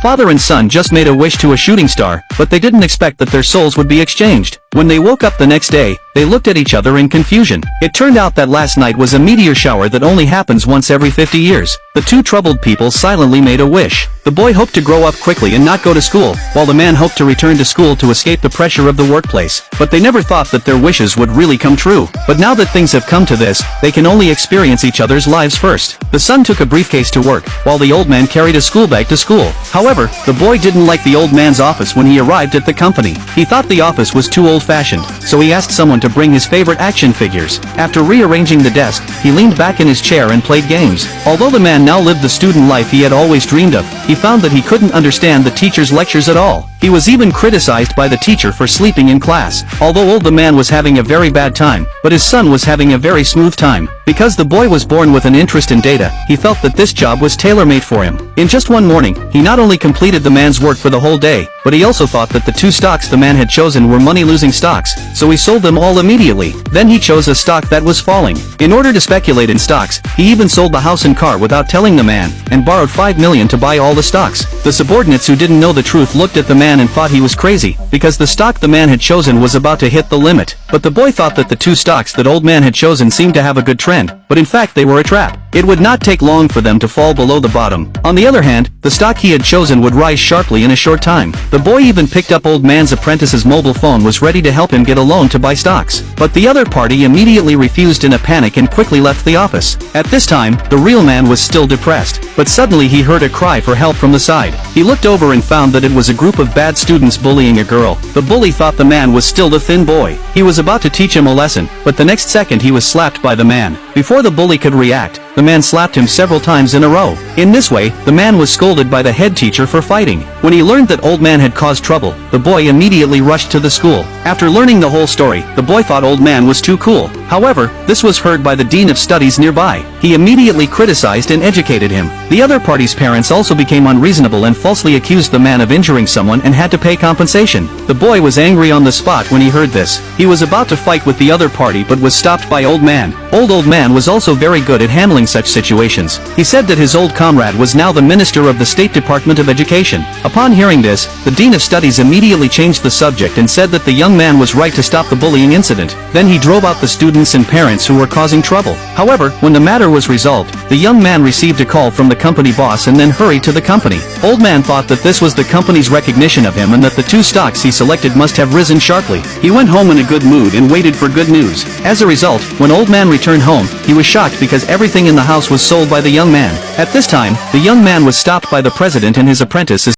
Father and son just made a wish to a shooting star, but they didn't expect that their souls would be exchanged. When they woke up the next day, they looked at each other in confusion. It turned out that last night was a meteor shower that only happens once every 50 years. The two troubled people silently made a wish. The boy hoped to grow up quickly and not go to school, while the man hoped to return to school to escape the pressure of the workplace. But they never thought that their wishes would really come true. But now that things have come to this, they can only experience each other's lives first. The son took a briefcase to work, while the old man carried a school bag to school. However, the boy didn't like the old man's office when he arrived at the company. He thought the office was too old-fashioned, so he asked someone to bring his favorite action figures. After rearranging the desk, he leaned back in his chair and played games. Although the man now lived the student life he had always dreamed of, he found that he couldn't understand the teacher's lectures at all. He was even criticized by the teacher for sleeping in class. Although the man was having a very bad time, but his son was having a very smooth time. Because the boy was born with an interest in data, he felt that this job was tailor-made for him. In just one morning, he not only completed the man's work for the whole day, but he also thought that the two stocks the man had chosen were money-losing stocks, so he sold them all immediately. Then he chose a stock that was falling. In order to speculate in stocks, he even sold the house and car without telling the man, and borrowed $5 million to buy all the stocks. The subordinates who didn't know the truth looked at the man and thought he was crazy, because the stock the man had chosen was about to hit the limit. But the boy thought that the two stocks that old man had chosen seemed to have a good trend, but in fact they were a trap. It would not take long for them to fall below the bottom. On the other hand, the stock he had chosen would rise sharply in a short time. The boy even picked up old man's apprentice's mobile phone, was ready to help him get a loan to buy stocks. But the other party immediately refused in a panic and quickly left the office. At this time, the real man was still depressed, but suddenly he heard a cry for help from the side. He looked over and found that it was a group of bad students bullying a girl. The bully thought the man was still the thin boy. He was about to teach him a lesson, but the next second he was slapped by the man. Before the bully could react, the man slapped him several times in a row. In this way, the man was scolded by the head teacher for fighting. When he learned that old man had caused trouble, the boy immediately rushed to the school. After learning the whole story, the boy thought old man was too cool. However, this was heard by the dean of studies nearby. He immediately criticized and educated him. The other party's parents also became unreasonable and falsely accused the man of injuring someone and had to pay compensation. The boy was angry on the spot when he heard this. He was about to fight with the other party but was stopped by old man. Old man was also very good at handling such situations. He said that his old comrade was now the minister of the State Department of Education. Upon hearing this, the dean of studies immediately changed the subject and said that the young man was right to stop the bullying incident. Then he drove out the students and parents who were causing trouble. However, when the matter was resolved, the young man received a call from the company boss and then hurried to the company. Old man thought that this was the company's recognition of him and that the two stocks he selected must have risen sharply. He went home in a good mood and waited for good news. As a result, when old man returned home, he was shocked because everything in the house was sold by the young man. At this time, the young man was stopped by the president and his apprentice.